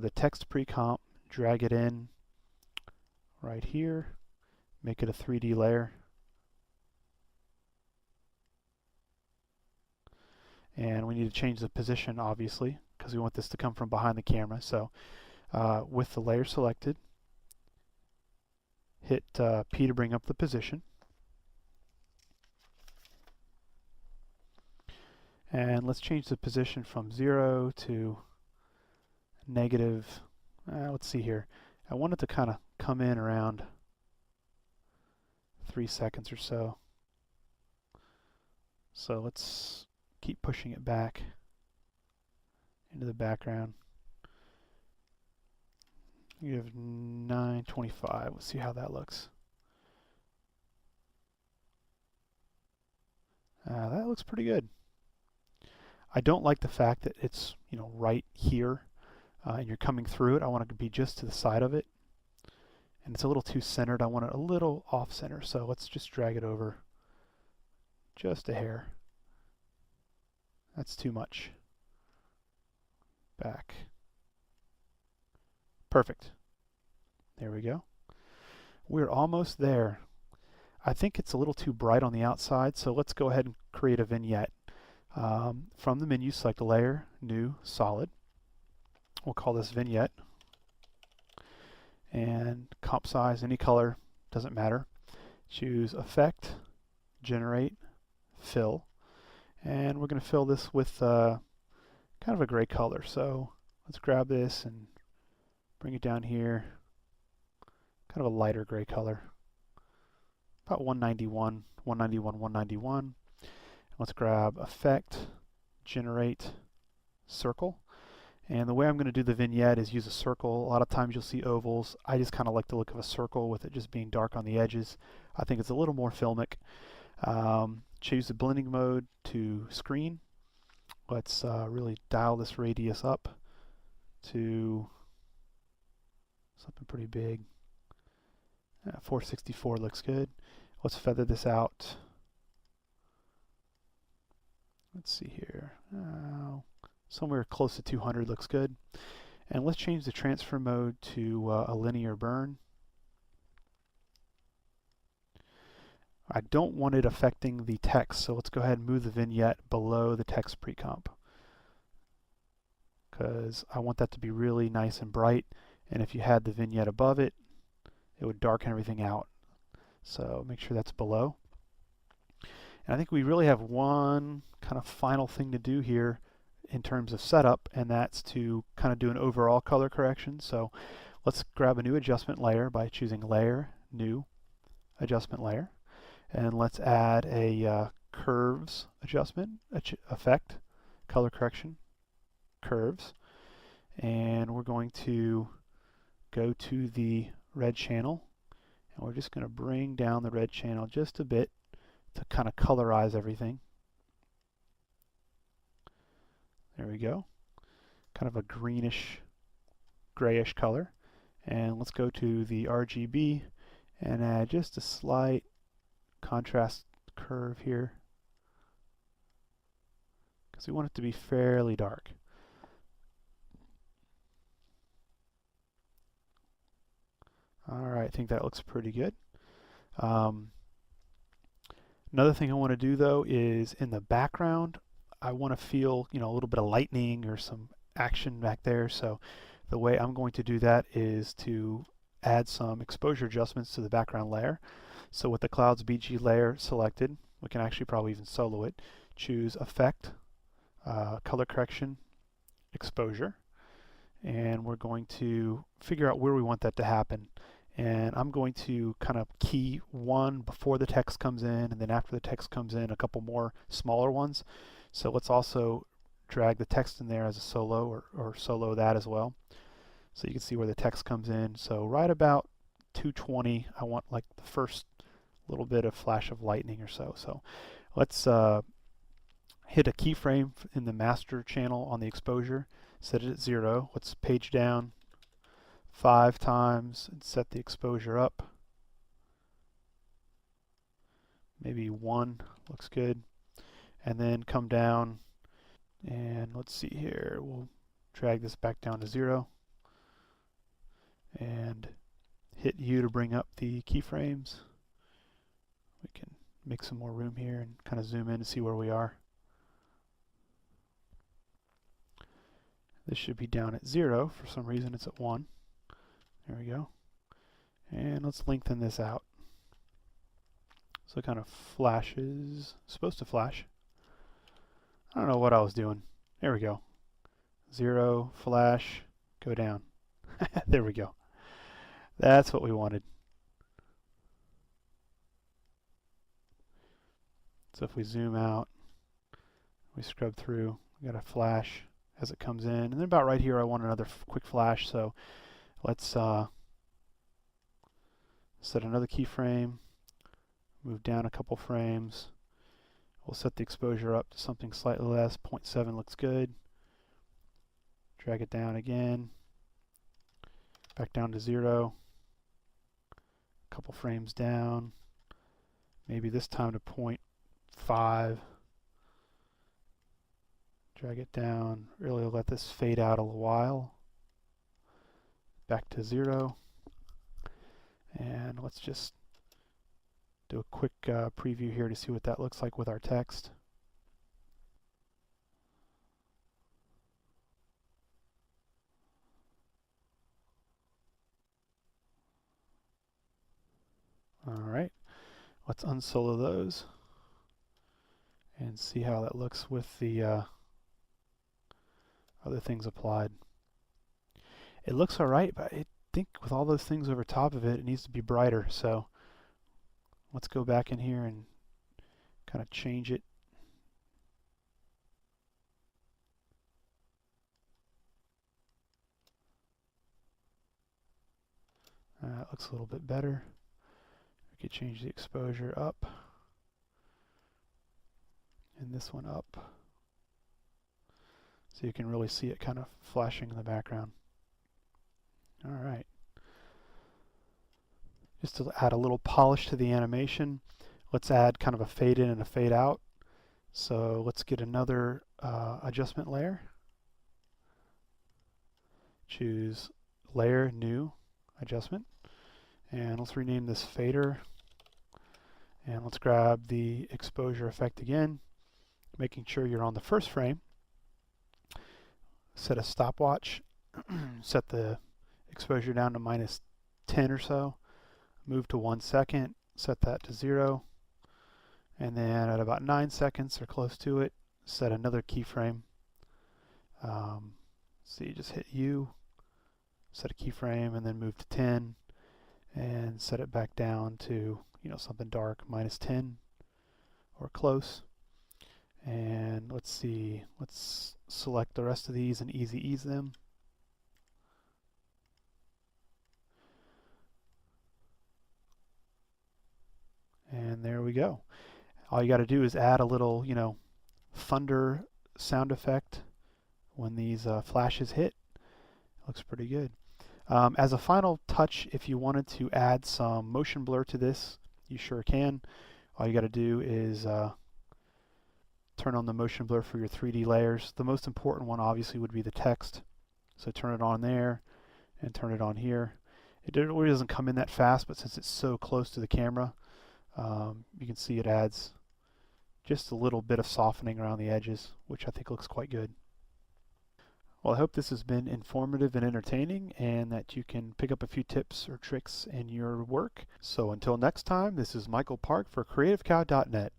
the text pre-comp, drag it in right here, make it a 3D layer. And we need to change the position, obviously, because we want this to come from behind the camera. So with the layer selected, hit P to bring up the position. And let's change the position from 0 to negative, let's see here. I want it to kind of come in around 3 seconds or so. So let's keep pushing it back into the background. You have 9:25. Let's see how that looks. That looks pretty good. I don't like the fact that it's right here and you're coming through it. I want it to be just to the side of it, and it's a little too centered. I want it a little off center, so let's just drag it over just a hair. That's too much. Back. Perfect. There we go. We're almost there. I think it's a little too bright on the outside, so let's go ahead and create a vignette. From the menu, select Layer, New, Solid. We'll call this Vignette. And comp size, any color, doesn't matter. Choose Effect, Generate, Fill. And we're going to fill this with kind of a gray color. So let's grab this and bring it down here. Kind of a lighter gray color. About 191, 191, 191. Let's grab Effect, Generate, Circle. And the way I'm going to do the vignette is use a circle. A lot of times you'll see ovals. I just kind of like the look of a circle with it just being dark on the edges. I think it's a little more filmic. Choose the blending mode to screen. Let's really dial this radius up to something pretty big. 464 looks good. Let's feather this out. Let's see here. Somewhere close to 200 looks good. And let's change the transfer mode to a linear burn. I don't want it affecting the text, so let's go ahead and move the vignette below the text pre-comp, because I want that to be really nice and bright, and if you had the vignette above it, it would darken everything out. So make sure that's below. And I think we really have one kind of final thing to do here in terms of setup, and that's to kind of do an overall color correction. So let's grab a new adjustment layer by choosing Layer, New, Adjustment Layer. And let's add a Curves adjustment, Effect, Color Correction, Curves. And we're going to go to the red channel, and we're just going to bring down the red channel just a bit to kind of colorize everything. There we go. Kind of a greenish, grayish color. And let's go to the RGB and add just a slight contrast curve here, because we want it to be fairly dark. Alright, I think that looks pretty good. Another thing I want to do though is in the background, I want to feel a little bit of lightning or some action back there. So the way I'm going to do that is to add some exposure adjustments to the background layer. So with the Clouds BG layer selected, we can actually probably even solo it. Choose Effect, Color Correction, Exposure, and we're going to figure out where we want that to happen. And I'm going to kind of key one before the text comes in, and then after the text comes in, a couple more smaller ones. So let's also drag the text in there as a solo, or solo that as well. So you can see where the text comes in. So right about 220, I want like the first little bit of flash of lightning or so. So let's hit a keyframe in the master channel on the exposure, set it at 0. Let's page down 5 times and set the exposure up. Maybe 1 looks good. And then come down and let's see here, we'll drag this back down to 0. and hit U to bring up the keyframes. We can make some more room here and kind of zoom in to see where we are. This should be down at 0. For some reason it's at 1. There we go. And let's lengthen this out. So it kind of flashes, supposed to flash. I don't know what I was doing. There we go. 0, flash, go down. There we go. That's what we wanted. So if we zoom out, we scrub through, we got a flash as it comes in. And then about right here I want another quick flash, so let's set another keyframe, move down a couple frames. We'll set the exposure up to something slightly less. 0.7 looks good. Drag it down again. Back down to 0. A couple frames down. Maybe this time to 0.5. Drag it down. Really let this fade out a while. Back to 0. And let's just do a quick preview here to see what that looks like with our text. Alright, let's unsolo those and see how that looks with the other things applied. It looks alright, but I think with all those things over top of it, it needs to be brighter. So let's go back in here and kind of change it. It looks a little bit better. We could change the exposure up and this one up, so you can really see it kind of flashing in the background. Alright. Just to add a little polish to the animation, let's add kind of a fade in and a fade out. So let's get another adjustment layer. Choose Layer, New, Adjustment. And let's rename this Fader. And let's grab the exposure effect again, making sure you're on the first frame. Set a stopwatch. Set the exposure down to -10 or so. Move to 1 second. Set that to 0. And then at about 9 seconds or close to it, set another keyframe. So you just hit U, set a keyframe, and then move to 10, and set it back down to, you know, something dark, -10 or close. And let's see, let's select the rest of these and easy ease them. And there we go. All you got to do is add a little, you know, thunder sound effect when these flashes hit. Looks pretty good. As a final touch, if you wanted to add some motion blur to this, you sure can. All you got to do is turn on the motion blur for your 3D layers. The most important one obviously would be the text. So turn it on there and turn it on here. It really doesn't come in that fast, but since it's so close to the camera, you can see it adds just a little bit of softening around the edges, which I think looks quite good. Well, I hope this has been informative and entertaining, and that you can pick up a few tips or tricks in your work. So until next time, this is Michael Park for CreativeCow.net.